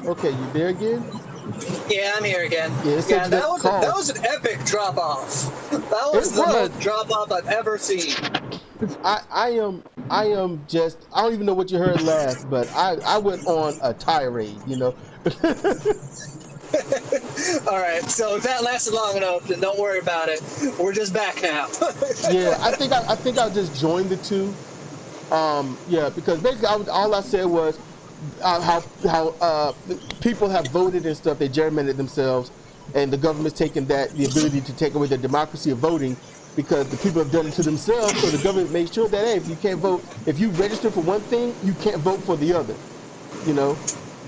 Okay, you there again? Yeah, I'm here again. Yeah, that was an epic drop off. That was the most drop off I've ever seen. I am just, I don't even know what you heard last, but I went on a tirade, you know. All right, so if that lasted long enough, then don't worry about it. We're just back now. Yeah, I think I'll just join the two. Yeah, because basically all I said was how people have voted and stuff. They gerrymandered themselves, and the government's taken the ability to take away their democracy of voting because the people have done it to themselves. So the government makes sure that, hey, if you can't vote, if you register for one thing, you can't vote for the other. You know,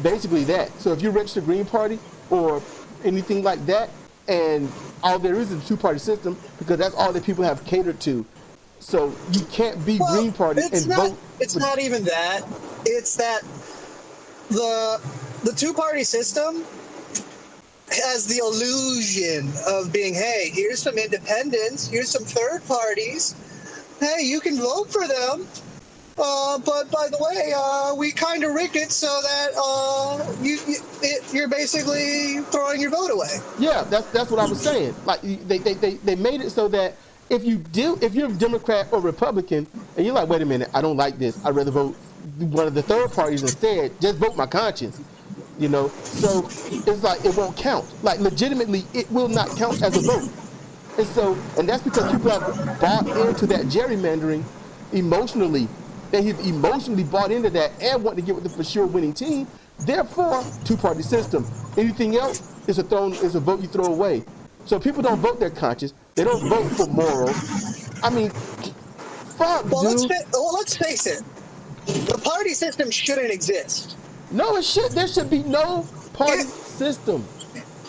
basically that. So if you register Green Party or anything like that, and all there is a two-party system because that's all that people have catered to. So you can't be Green Party and vote. It's not even that. It's that the two-party system has the illusion of being, hey, here's some independents, here's some third parties. Hey, you can vote for them. But by the way, we kind of rigged it so that you're basically throwing your vote away. Yeah, that's what I was saying. Like they made it so that if you're a Democrat or Republican and you're like, wait a minute, I don't like this, I'd rather vote one of the third parties instead. Just vote my conscience, you know. So it's like it won't count. Like legitimately, it will not count as a vote. And that's because people have bought into that gerrymandering emotionally. They have emotionally bought into that and want to get with the for sure winning team. Therefore, two-party system. Anything else is a vote you throw away. So people don't vote their conscience. They don't vote for morals. I mean, fuck, dude. Let's face it. The party system shouldn't exist. No, it should. There should be no party system.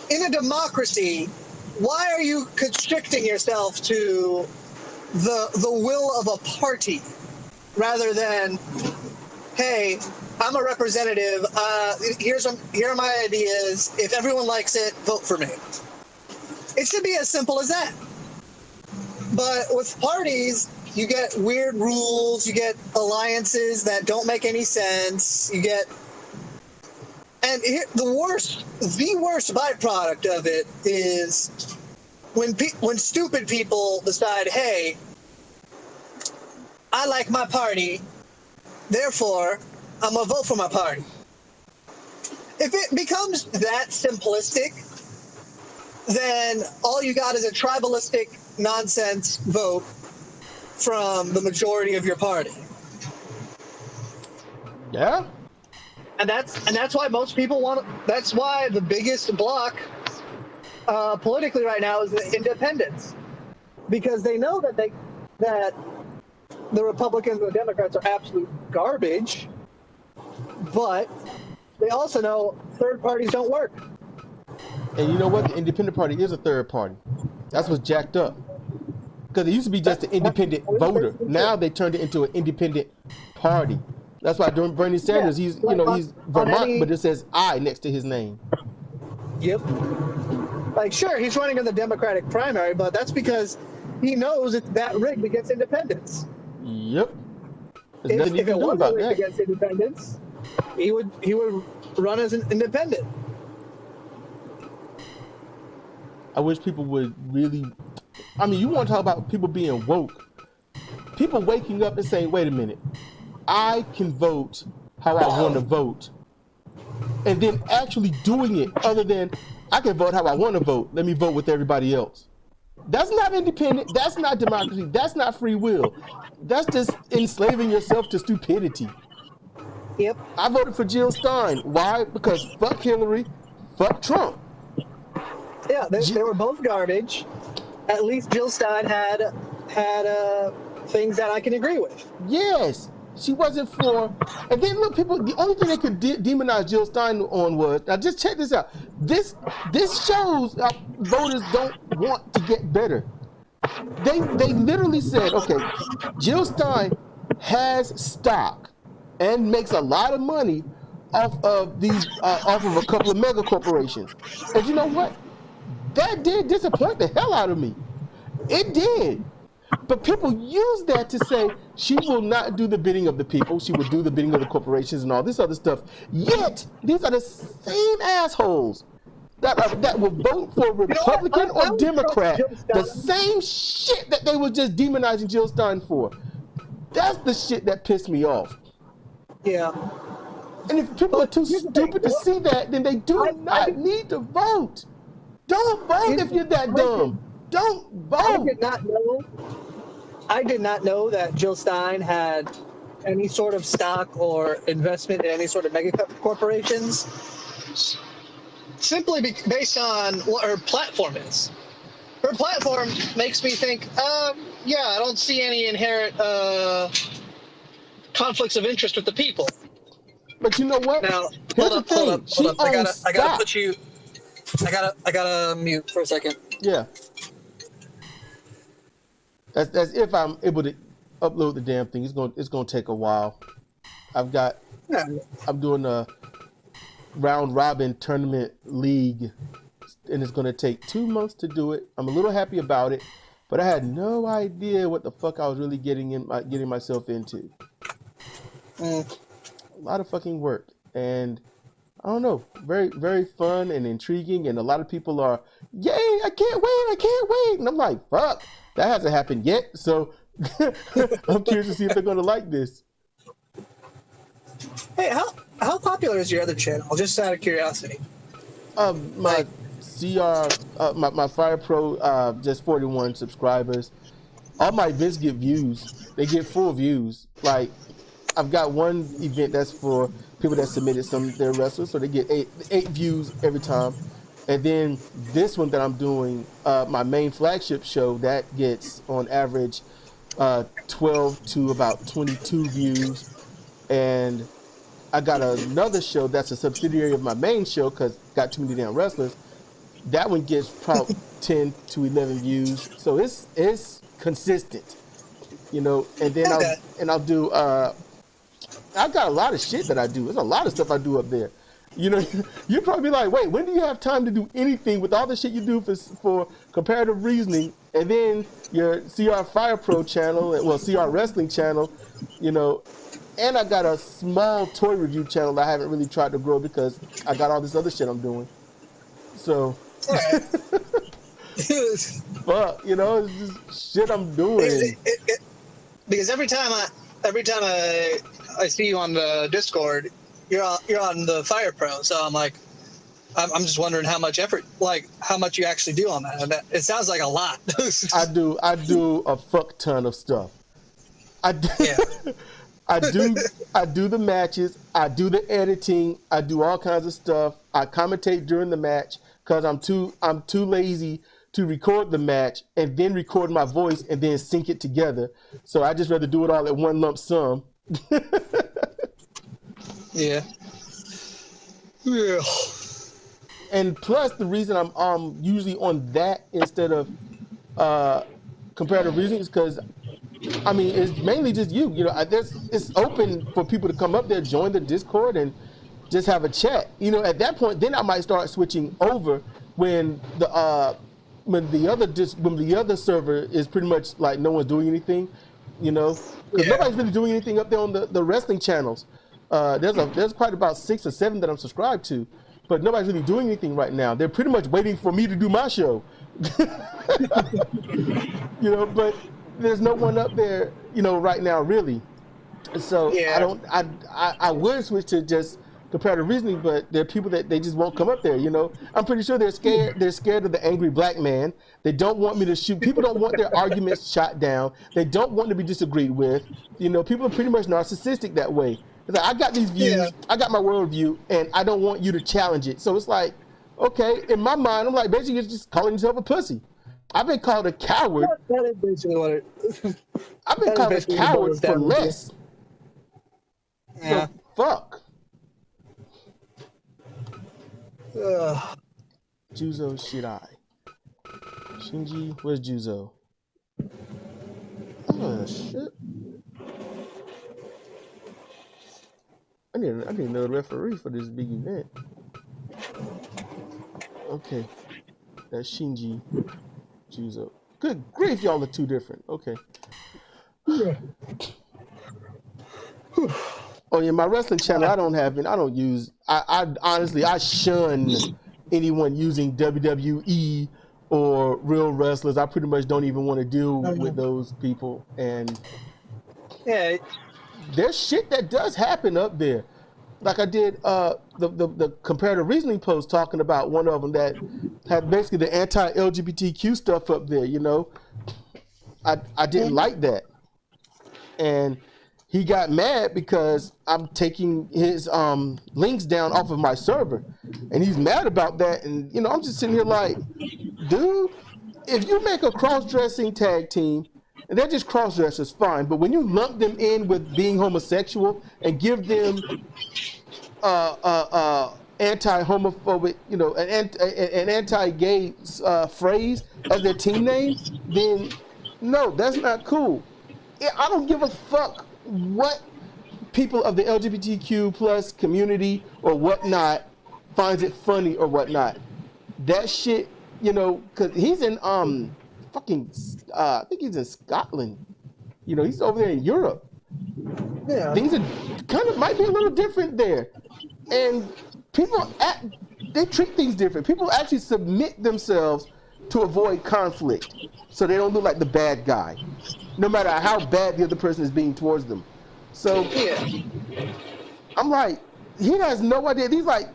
In a democracy, why are you constricting yourself to the will of a party? Rather than, hey, I'm a representative. Here are my ideas. If everyone likes it, vote for me. It should be as simple as that. But with parties, you get weird rules. You get alliances that don't make any sense. You get, and the worst byproduct of it is when stupid people decide, hey, I like my party, therefore, I'm going to vote for my party. If it becomes that simplistic, then all you got is a tribalistic nonsense vote from the majority of your party. Yeah. And that's why most people that's why the biggest block politically right now is the independents. Because they know that the Republicans and the Democrats are absolute garbage, but they also know third parties don't work. And you know what? The independent party is a third party. That's what's jacked up. Because it used to be just an independent voter. Now they turned it into an independent party. That's why during Bernie Sanders, he's Vermont, but it says I next to his name. Yep. Like, sure, he's running in the Democratic primary, but that's because he knows it's that rigged against independents. Yep. If it wasn't rigged against independents, he would run as an independent. I wish people would really. I mean, you want to talk about people being woke? People waking up and saying, "Wait a minute, I can vote how I want to vote," and then actually doing it. Other than I can vote how I want to vote. Let me vote with everybody else. That's not independent. That's not democracy. That's not free will. That's just enslaving yourself to stupidity. Yep. I voted for Jill Stein. Why? Because fuck Hillary, fuck Trump. Yeah, they were both garbage. At least Jill Stein had things that I can agree with. Yes, she wasn't for. And then look, people. The only thing they could demonize Jill Stein on was, now just check this out. This shows voters don't want to get better. They literally said, okay, Jill Stein has stock and makes a lot of money off of a couple of mega corporations. And you know what? That did disappoint the hell out of me. It did. But people use that to say she will not do the bidding of the people. She will do the bidding of the corporations and all this other stuff. Yet, these are the same assholes that will vote for You know what? Republican or I would trust Democrat. Jill The Stein. same shit that they were just demonizing Jill Stein for. That's the shit that pissed me off. Yeah. And if people are too stupid to see that, then they do not need to vote. Don't vote if you're that dumb. Don't vote. I did not know that Jill Stein had any sort of stock or investment in any sort of mega corporations, simply based on what her platform is. Her platform makes me think, yeah, I don't see any inherent conflicts of interest with the people. But you know what? Now, Here's the thing. hold up. I gotta put you. I gotta mute for a second. Yeah. That's if I'm able to upload the damn thing. It's gonna take a while. I'm doing a round robin tournament league, and it's gonna take 2 months to do it. I'm a little happy about it, but I had no idea what the fuck I was really getting myself into. A lot of fucking work, and I don't know, very, very fun and intriguing, and a lot of people are, yay, I can't wait, and I'm like, fuck, that hasn't happened yet, so I'm curious to see if they're going to like this. Hey, how popular is your other channel? Just out of curiosity. My my Fire Pro, just 41 subscribers. All my events get views. They get full views. Like, I've got one event that's for people that submitted some of their wrestlers, so they get eight views every time. And then this one that I'm doing, my main flagship show, that gets on average 12 to about 22 views. And I got another show that's a subsidiary of my main show because got too many damn wrestlers. That one gets probably 10 to 11 views. So it's consistent, you know. And then I'll do. I've got a lot of shit that I do. There's a lot of stuff I do up there. You know, you'd probably be like, wait, when do you have time to do anything with all the shit you do for comparative reasoning? And then your CR Fire Pro channel, well, CR Wrestling channel, you know, and I got a small toy review channel that I haven't really tried to grow because I got all this other shit I'm doing. So, but, you know, it's just shit I'm doing. Because every time I see you on the Discord, you're on the Fire Pro, so I'm like, I'm just wondering how much effort, like how much you actually do on that. And it sounds like a lot. I do a fuck ton of stuff. I do the matches. I do the editing. I do all kinds of stuff. I commentate during the match because I'm too lazy to record the match and then record my voice and then sync it together. So I just rather do it all at one lump sum. Yeah. And plus, the reason I'm usually on that instead of comparative reasoning is because, I mean, it's mainly just you. You know, it's open for people to come up there, join the Discord, and just have a chat. You know, at that point, then I might start switching over when the other server is pretty much like no one's doing anything. You know, because nobody's really doing anything up there on the wrestling channels. There's quite about 6 or 7 that I'm subscribed to, but nobody's really doing anything right now. They're pretty much waiting for me to do my show. You know, but there's no one up there, you know, right now really. So I would switch to just comparative reasoning, but there are people that they just won't come up there, you know. I'm pretty sure they're scared of the angry black man. They don't want me to shoot. People don't want their arguments shot down. They don't want to be disagreed with. You know, people are pretty much narcissistic that way. It's like, I got these views, I got my worldview, and I don't want you to challenge it. So it's like, okay, in my mind, I'm like, basically you're just calling yourself a pussy. I've been called a coward. That is basically what it I've been called a coward for less. Yeah. So, fuck. Juzo Shirai. Shinji, where's Juzo? Oh, shit. I need another referee for this big event. Okay. That's Shinji Juzo. Good grief, y'all are too different. Okay. Yeah. Oh yeah, my wrestling channel. I don't use. I honestly, I shun anyone using WWE or real wrestlers. I pretty much don't even want to deal with those people. And Yeah, there's shit that does happen up there. Like I did the comparative reasoning post talking about one of them that had basically the anti-LGBTQ stuff up there. You know, I didn't like that, and he got mad because I'm taking his links down off of my server, and he's mad about that. And you know, I'm just sitting here like, dude, if you make a cross-dressing tag team and they're just cross-dressers, fine. But when you lump them in with being homosexual and give them anti-homophobic, you know, an anti-gay phrase as their team name, then no, that's not cool. I don't give a fuck what people of the LGBTQ plus community or whatnot finds it funny or whatnot. That shit, you know, because he's in I think he's in Scotland. You know, he's over there in Europe. yeah. Things are kind of might be a little different there, and people they treat things different. People actually submit themselves to avoid conflict, so they don't look like the bad guy, no matter how bad the other person is being towards them. So Yeah. I'm like, he has no idea. He's like,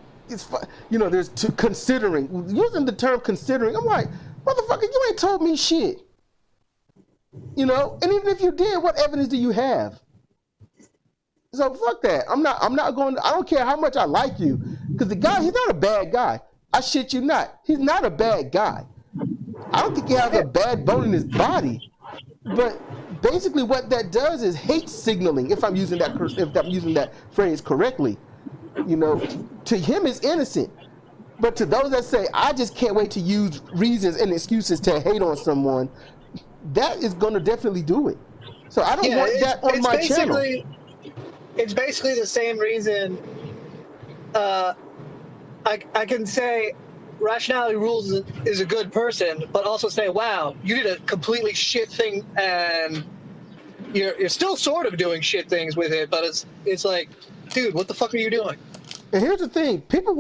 you know, there's considering, using the term considering. I'm like, motherfucker, you ain't told me shit. You know, and even if you did, what evidence do you have? So fuck that. I'm not going. I don't care how much I like you, because the guy, he's not a bad guy. I shit you not. He's not a bad guy. I don't think he has a bad bone in his body, but basically what that does is hate signaling. If I'm using that phrase correctly, you know, to him is innocent, but to those that say I just can't wait to use reasons and excuses to hate on someone, that is going to definitely do it. So I don't want that on my channel. It's basically the same reason. I can say Rationality Rules is a good person, but also say, wow, you did a completely shit thing, and you're still sort of doing shit things with it, but it's like, dude, what the fuck are you doing? And here's the thing: people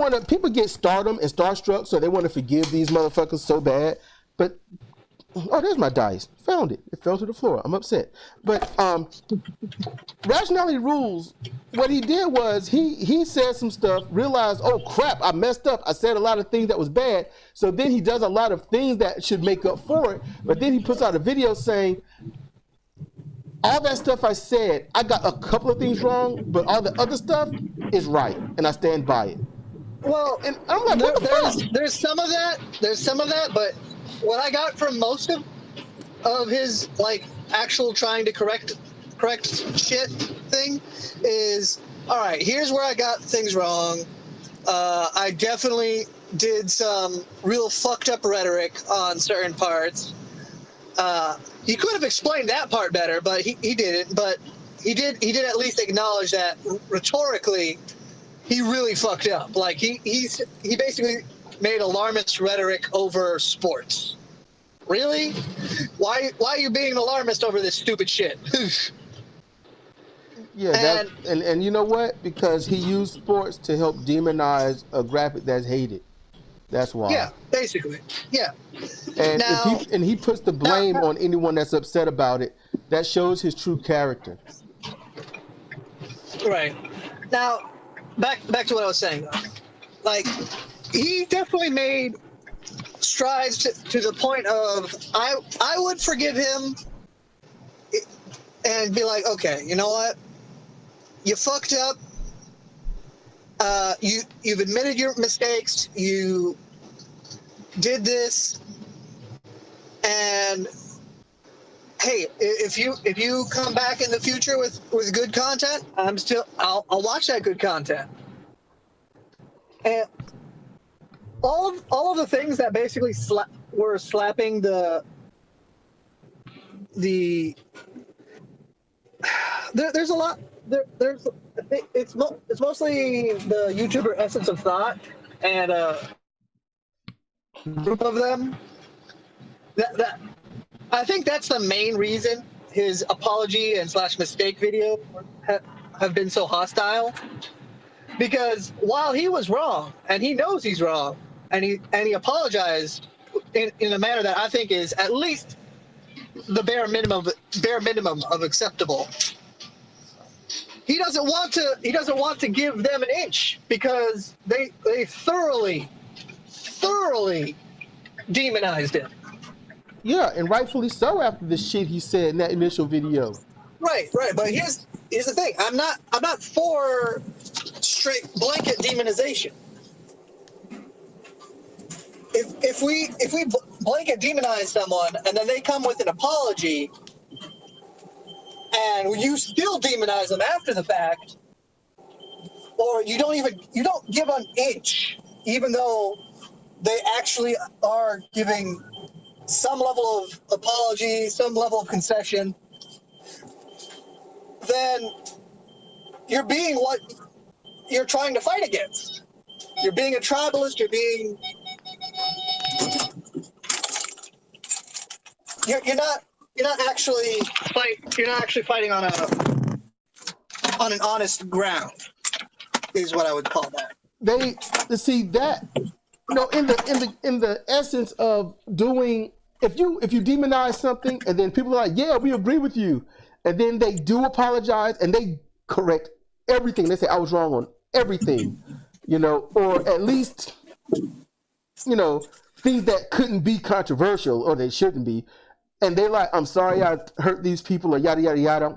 get stardom and starstruck, so they want to forgive these motherfuckers so bad. But oh, there's my dice. Found it. It fell to the floor. I'm upset. But Rationality Rules, what he did was he said some stuff, realized, oh crap, I messed up. I said a lot of things that was bad. So then he does a lot of things that should make up for it. But then he puts out a video saying, all that stuff I said, I got a couple of things wrong, but all the other stuff is right, and I stand by it. Well, and I'm like, what the fuck? There's some of that. There's some of that, but what I got from most of his like actual trying to correct shit thing is, all right, here's where I got things wrong. I definitely did some real fucked up rhetoric on certain parts. He could have explained that part better, but he didn't. But he did at least acknowledge that rhetorically he really fucked up. Like he basically made alarmist rhetoric over sports. Really? Why are you being an alarmist over this stupid shit? Yeah, and you know what? Because he used sports to help demonize a graphic that's hated. That's why. Yeah, basically. Yeah. And now, if he puts the blame on anyone that's upset about it, that shows his true character. Right. Now, back to what I was saying. Like, he definitely made strides to the point of I would forgive him and be like, okay, you know what? You fucked up. You've admitted your mistakes. You did this, and hey, if you come back in the future with good content, I'll watch that good content. And all of the things that basically were slapping there's a lot. It's mostly the YouTuber Essence of Thought and a group of them that I think that's the main reason his apology and / mistake video have been so hostile. Because while he was wrong, and he knows he's wrong, and he apologized in a manner that I think is at least the bare minimum of acceptable. He doesn't want to give them an inch because they thoroughly demonized him. Yeah, and rightfully so after the shit he said in that initial video. Right. But here's the thing. I'm not for straight blanket demonization. If we blanket demonize someone and then they come with an apology and you still demonize them after the fact, or you don't give an inch, even though they actually are giving some level of apology, some level of concession, then you're being what you're trying to fight against. You're being a tribalist. You're not actually fighting on an honest ground, is what I would call that. They see that, you know, in the essence of doing, if you demonize something and then people are like, yeah, we agree with you, and then they do apologize and they correct everything. They say I was wrong on everything, you know, or at least, you know, things that couldn't be controversial or they shouldn't be. And they're like, I'm sorry I hurt these people or yada, yada, yada.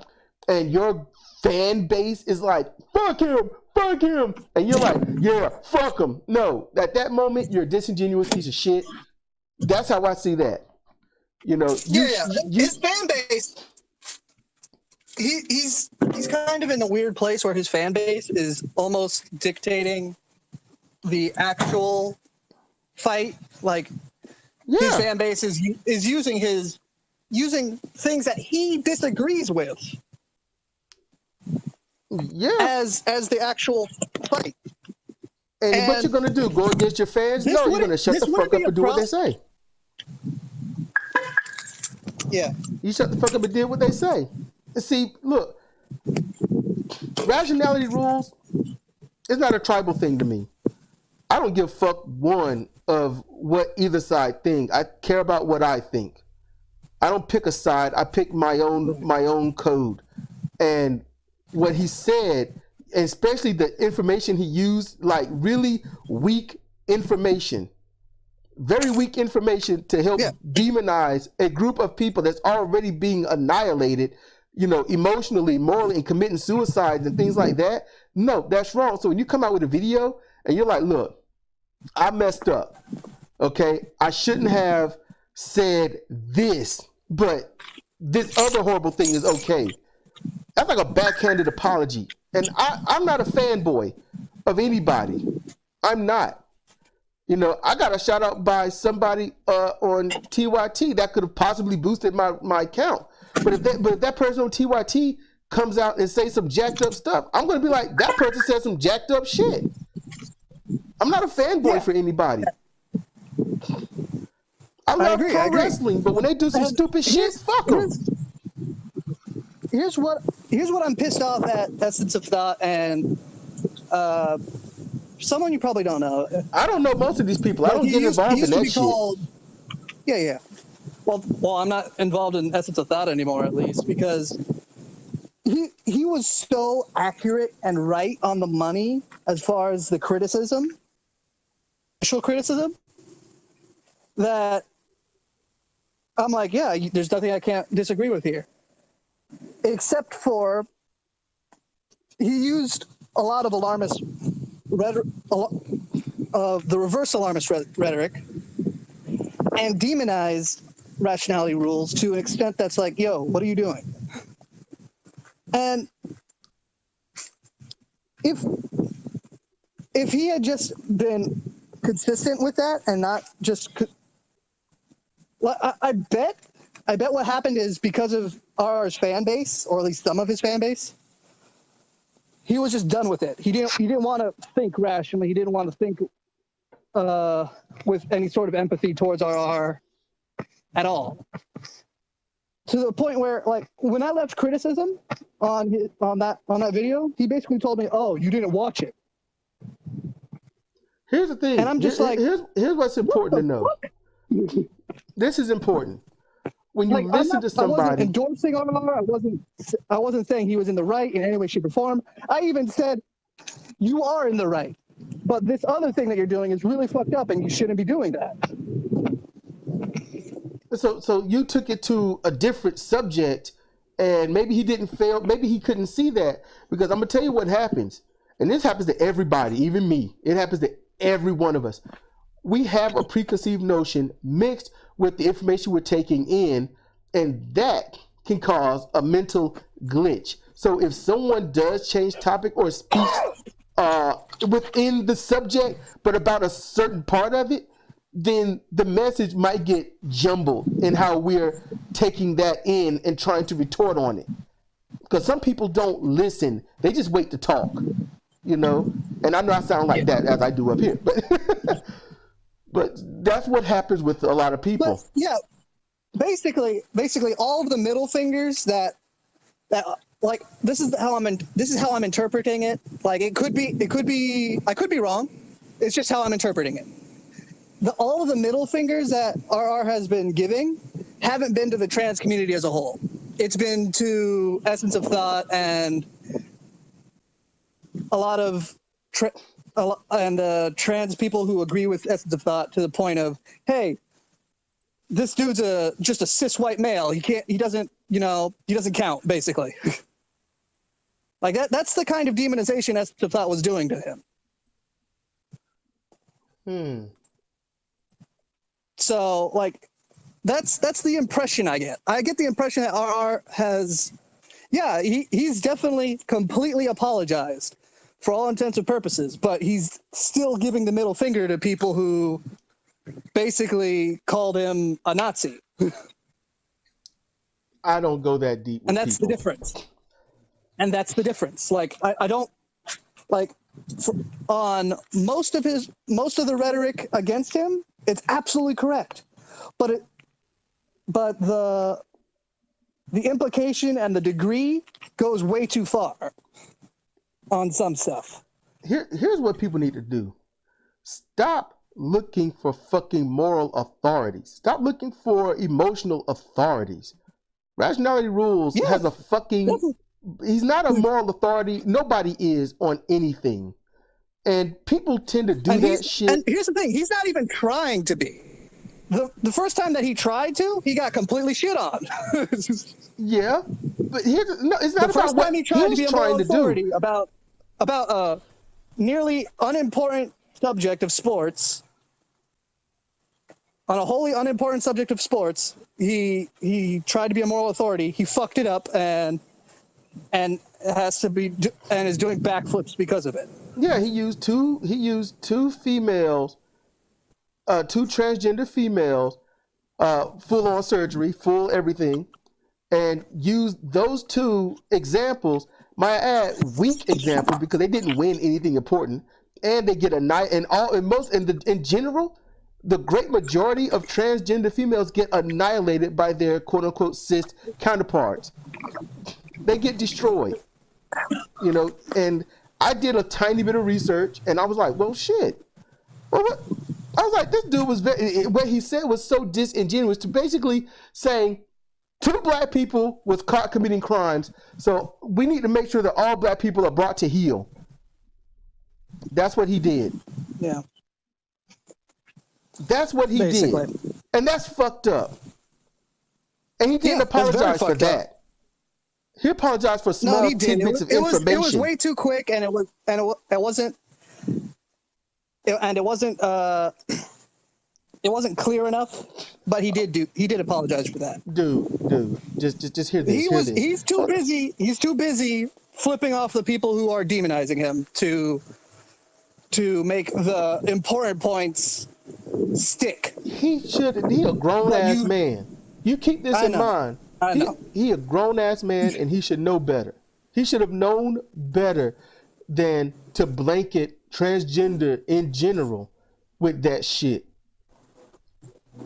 And your fan base is like, fuck him. And you're like, yeah, fuck him. No, at that moment, you're a disingenuous piece of shit. That's how I see that. You know, his fan base, he's kind of in a weird place where his fan base is almost dictating the actual fight. Like, his fan base is using things that he disagrees with as the actual fight. And what you're going to do? Go against your fans? No, you're going to shut the fuck up and do what they say. Yeah. You shut the fuck up and do what they say. And see, look, rationality rules is not a tribal thing to me. I don't give a fuck one of what either side think. I care about what I think. I don't pick a side. I pick my own code. And what he said, and especially the information he used, like really weak information, very weak information to help demonize a group of people that's already being annihilated, you know, emotionally, morally, and committing suicides and things like that. No, that's wrong. So when you come out with a video and you're like, look, I messed up. Okay, I shouldn't have said this, but this other horrible thing is okay. That's like a backhanded apology. And I'm not a fanboy of anybody. I'm not. You know, I got a shout out by somebody on TYT that could have possibly boosted my account. But if that person on TYT comes out and say some jacked up stuff, I'm going to be like, that person said some jacked up shit. I'm not a fanboy for anybody. I love pro wrestling, but when they do some stupid shit, fuck them. Here's what I'm pissed off at Essence of Thought and someone you probably don't know. I don't know most of these people. I don't get involved in that shit. Well, I'm not involved in Essence of Thought anymore, at least, because he was so accurate and right on the money as far as the criticism, initial criticism, that I'm like, yeah, there's nothing I can't disagree with here. Except for he used a lot of alarmist rhetoric, the reverse alarmist rhetoric, and demonized rationality rules to an extent that's like, yo, what are you doing? And if he had just been consistent with that and not just, I bet what happened is because of RR's fan base, or at least some of his fan base, he was just done with it. He didn't want to think rationally. He didn't want to think with any sort of empathy towards RR at all. to the point where, like, when I left criticism on that video, he basically told me, "Oh, you didn't watch it." Here's the thing. And I'm just like, here's what's important to know. fuck? This is important. When you Like, listen to I wasn't somebody, endorsing R. I wasn't saying he was in the right in any way, shape, or form. I even said, you are in the right, but this other thing that you're doing is really fucked up, and you shouldn't be doing that. so you took it to a different subject, and maybe he didn't fail. Maybe he couldn't see that, because I'm gonna tell you what happens, and this happens to everybody, even me. It happens to every one of us. We have a preconceived notion mixed with the information we're taking in, and that can cause a mental glitch. So if someone does change topic or speaks within the subject, but about a certain part of it, then the message might get jumbled in how we're taking that in and trying to retort on it. Because some people don't listen. They just wait to talk, you know? And I know I sound like that as I do up here, but but that's what happens with a lot of people. But, yeah, basically, all of the middle fingers that like, this is how I'm interpreting it. Like, it could be I could be wrong. It's just how I'm interpreting it. All of the middle fingers that RR has been giving haven't been to the trans community as a whole. It's been to Essence of Thought and a lot of trans people who agree with Essence of Thought, to the point of, hey, this dude's just a cis white male. He doesn't count, basically. Like, that's the kind of demonization Essence of Thought was doing to him. So, like, that's the impression I get. I get the impression that RR has, yeah, he's definitely completely apologized for all intents and purposes, but he's still giving the middle finger to people who basically called him a Nazi. I don't go that deep with and that's people. the difference. And that's the difference. Like, I don't, like, on most of the rhetoric against him, it's absolutely correct, but the implication and the degree goes way too far on some stuff. Here's what people need to do. Stop looking for fucking moral authorities. Stop looking for emotional authorities. Rationality Rules has a fucking... He's not a moral authority. Nobody is on anything. And people tend to do that shit. And here's the thing. He's not even trying to be. The first time that he tried to, he got completely shit on. Yeah. But it's not about what he's trying to be a moral authority do. about a nearly unimportant subject of sports. On a wholly unimportant subject of sports, he tried to be a moral authority. He fucked it up and has to be and is doing backflips because of it. Yeah, he used two females, two transgender females, full on surgery, full everything, and used those two examples. Might add weak examples because they didn't win anything important, and they get in general, the great majority of transgender females get annihilated by their quote unquote cis counterparts. They get destroyed, you know. And I did a tiny bit of research, and I was like, well, shit. Well, I was like, this dude was what he said was so disingenuous, to basically saying 2 black people was caught committing crimes, so we need to make sure that all black people are brought to heel. That's what he did. Yeah. That's what he did. And that's fucked up. And he didn't apologize for that. He apologized for small tidbits of information. It was way too quick, and it wasn't clear enough. But he did apologize for that. Dude, just hear this. He's too busy. He's too busy flipping off the people who are demonizing him to make the important points stick. He a grown ass man. You keep this in mind. I know. He a grown ass man, and he should know better. He should have known better than to blanket transgender in general with that shit.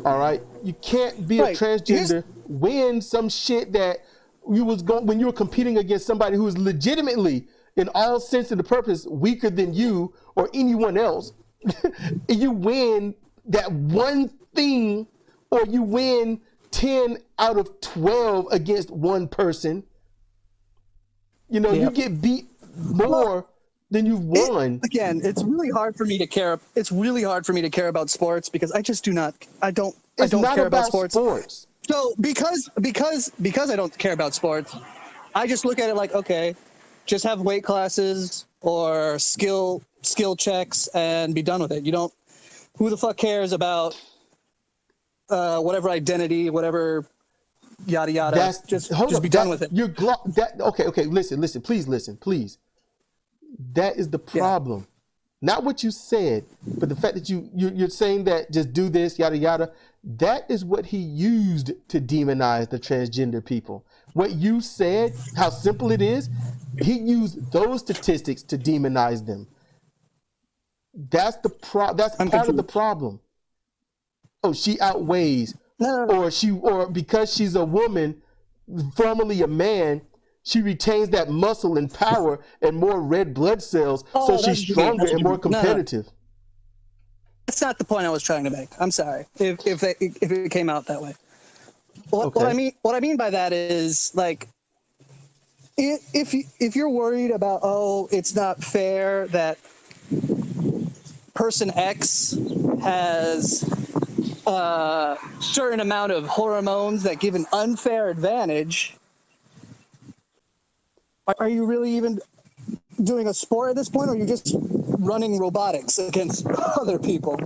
All right, you can't be a transgender win some shit that when you were competing against somebody who was legitimately, in all sense of the purpose, weaker than you or anyone else. You win that one thing, or you win 10 out of 12 against one person. You know, you get beat more than you've won. Again, it's really hard for me to care. It's really hard for me to care about sports because I just do not. I don't care about sports. So because I don't care about sports, I just look at it like, okay, just have weight classes or skill checks and be done with it. You don't. Who the fuck cares about whatever identity, whatever yada yada? Just be done with it. Okay. Listen. Please. That is the problem. Yeah. Not what you said, but the fact that you're saying that just do this yada yada. That is what he used to demonize the transgender people. What you said, how simple it is, he used those statistics to demonize them. That's that's part of the problem. Oh, she outweighs, or because she's a woman, formerly a man, she retains that muscle and power and more red blood cells, so she's stronger and more competitive. No. That's not the point I was trying to make. I'm sorry if it came out that way. What I mean by that is, like, if you're worried about, it's not fair that person X has a certain amount of hormones that give an unfair advantage, are you really even doing a sport at this point, or are you just running robotics against other people?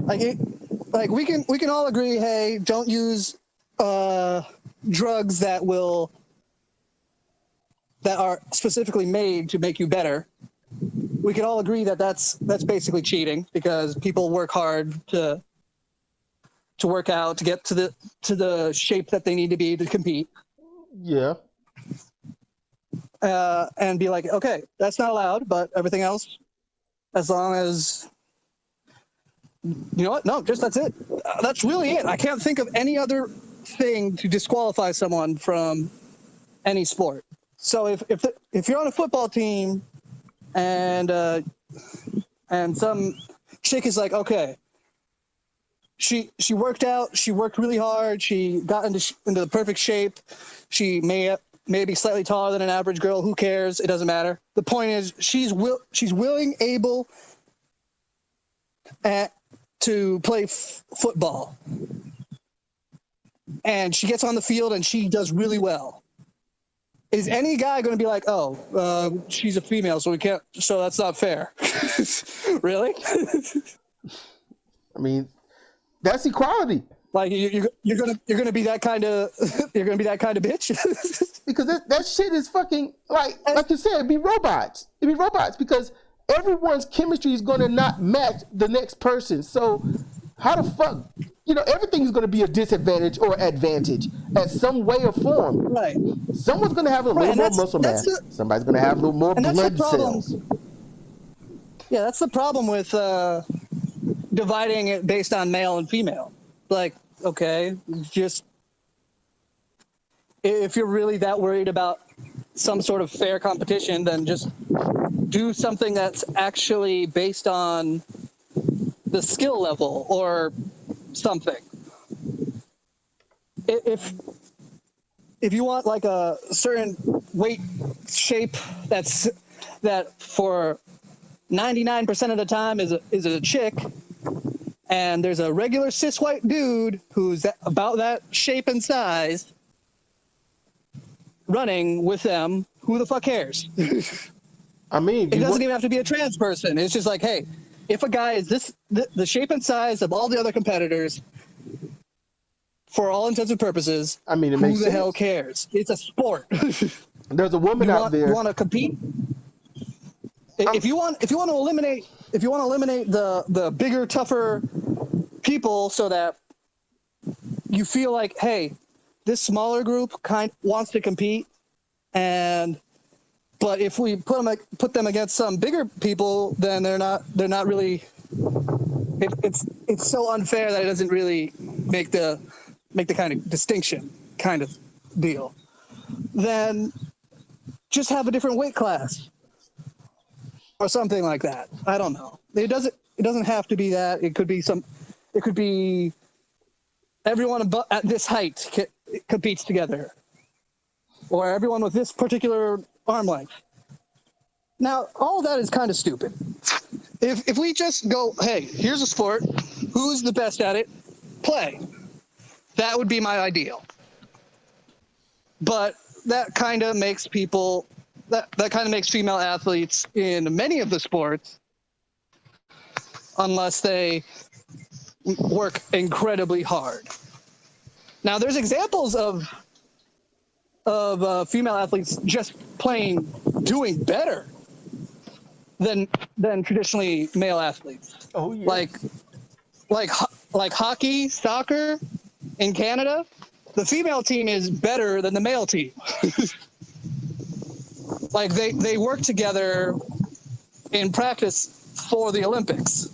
Like we can all agree, hey, don't use drugs that are specifically made to make you better. We can all agree that that's basically cheating, because people work hard to work out, to get to the shape that they need to be to compete. Yeah. And be like, okay, that's not allowed, but everything else, as long as, you know what? No, just that's it. That's really it. I can't think of any other thing to disqualify someone from any sport. So if you're on a football team and some chick is like, okay, she worked out, she worked really hard, she got into the perfect shape, she may be slightly taller than an average girl. Who cares? It doesn't matter. The point is, she's willing, able to play football, and she gets on the field and she does really well. Is any guy going to be like, she's a female, so we can't? So that's not fair. Really? I mean, that's equality. Like you're gonna be that kind of bitch. Because that shit is fucking like you said, it'd be robots. It'd be robots because everyone's chemistry is gonna not match the next person. So how the fuck, everything is gonna be a disadvantage or advantage at some way or form. Right. Someone's gonna have a little more muscle mass. Somebody's gonna have a little more blood cells. Yeah, that's the problem with dividing it based on male and female. Like, okay, just if you're really that worried about some sort of fair competition, then just do something that's actually based on the skill level or something. If you want like a certain weight shape that for 99% of the time is a chick, and there's a regular cis white dude who's about that shape and size running with them, who the fuck cares? I mean, it doesn't even have to be a trans person. It's just like, hey, if a guy is the shape and size of all the other competitors, for all intents and purposes, I mean, who the hell cares? It's a sport. There's a woman out there. You want to compete? If you want to eliminate the bigger, tougher people, so that you feel like, hey, this smaller group wants to compete, but if we put them against some bigger people, then they're not really. It's so unfair that it doesn't really make the make the kind of distinction kind of deal, then just have a different weight class or something like that. I don't know. It doesn't have to be that. It could be everyone at this height competes together, or everyone with this particular arm length. Now, all of that is kind of stupid. If we just go, hey, here's a sport, who's the best at it? Play. That would be my ideal. But that kind of makes people, that kind of makes female athletes in many of the sports, unless they work incredibly hard. Now, there's examples of female athletes just doing better than traditionally male athletes. Oh yeah. Like hockey, soccer in Canada, the female team is better than the male team. Like they work together in practice for the Olympics.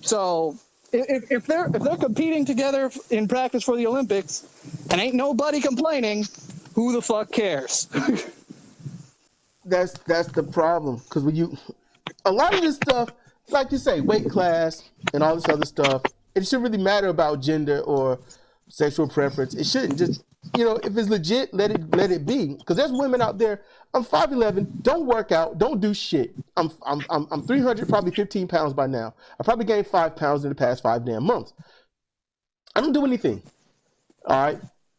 So if they're competing together in practice for the Olympics and ain't nobody complaining, who the fuck cares? That's the problem, because a lot of this stuff, like you say, weight class and all this other stuff, it shouldn't really matter about gender or sexual preference. It shouldn't. Just, if it's legit, let it be. Because there's women out there. I'm 5'11", don't work out, don't do shit. I'm 300, probably 15 pounds by now. I probably gained 5 pounds in the past 5 damn months. I don't do anything. All right.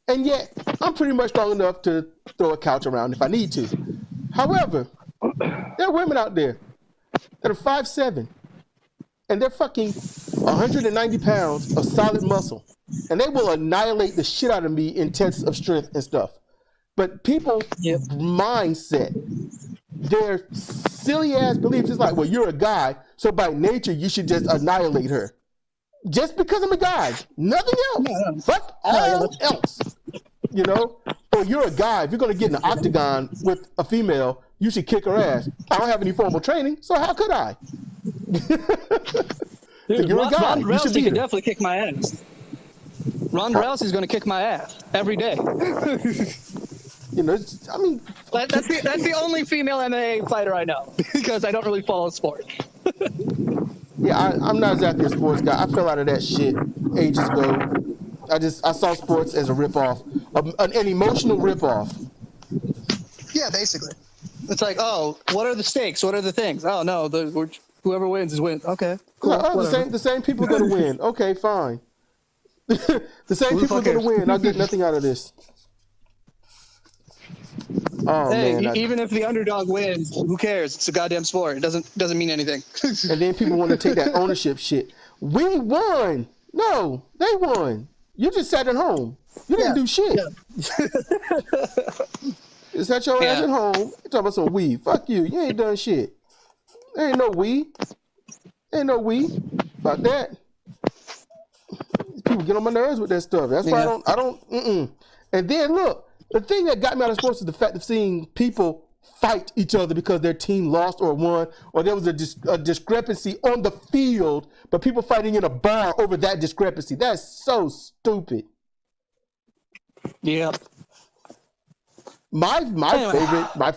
And yet, I'm pretty much strong enough to throw a couch around if I need to. However, there are women out there that are 5'7", and they're fucking 190 pounds of solid muscle. And they will annihilate the shit out of me in tests of strength and stuff. But people's mindset, their silly-ass beliefs is like, well, you're a guy, so by nature, you should just annihilate her. Just because I'm a guy. Nothing else. No. Fuck all else. Or you're a guy. If you're going to get in an octagon with a female, you should kick her ass. I don't have any formal training, so how could I? Dude, you're a guy. Ronda Rousey can definitely kick my ass. Ronda Rousey's going to kick my ass every day. That's the only female MMA fighter I know, because I don't really follow sport. Yeah, I'm not exactly a sports guy. I fell out of that shit ages ago. I saw sports as a ripoff, an emotional ripoff. Yeah, basically. It's like, oh, what are the stakes? What are the things? Oh no, whoever wins is wins. Okay, cool. No, the same people are gonna win. Okay, fine. The same people are gonna win. I'll get nothing out of this. Oh, hey, man, even if the underdog wins, who cares? It's a goddamn sport. It doesn't mean anything. And then people want to take that ownership shit. We won. No, they won. You just sat at home. You didn't do shit. Yeah. You sat your ass at home. You talking about some we. Fuck you. You ain't done shit. There ain't no we. Fuck that. People get on my nerves with that stuff. That's why I don't. And then look. The thing that got me out of sports is the fact of seeing people fight each other because their team lost or won, or there was a discrepancy on the field, but people fighting in a bar over that discrepancy. That's so stupid. Yeah. My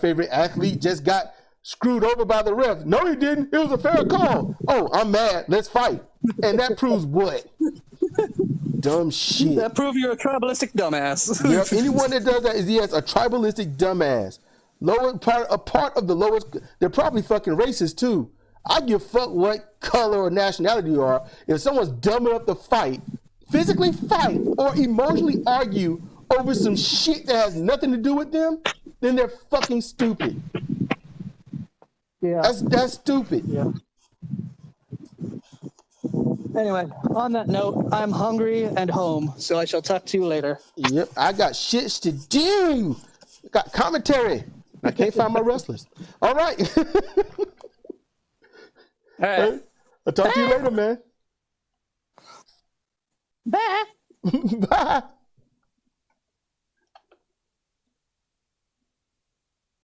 favorite athlete just got screwed over by the ref. No, he didn't. It was a fair call. Oh, I'm mad. Let's fight. And that proves what? Dumb shit. That proves you're a tribalistic dumbass. Yep. Anyone that does that is a tribalistic dumbass. A part of the lowest. They're probably fucking racist too. I give a fuck what color or nationality you are. If someone's dumb enough to fight, physically fight, or emotionally argue over some shit that has nothing to do with them, then they're fucking stupid. Yeah. That's stupid. Yeah. Anyway, on that note, I'm hungry and home, so I shall talk to you later. Yep, I got shits to do. Got commentary. I can't find my wrestlers. All right. All right. I'll talk to you later, man. Bye. Bye.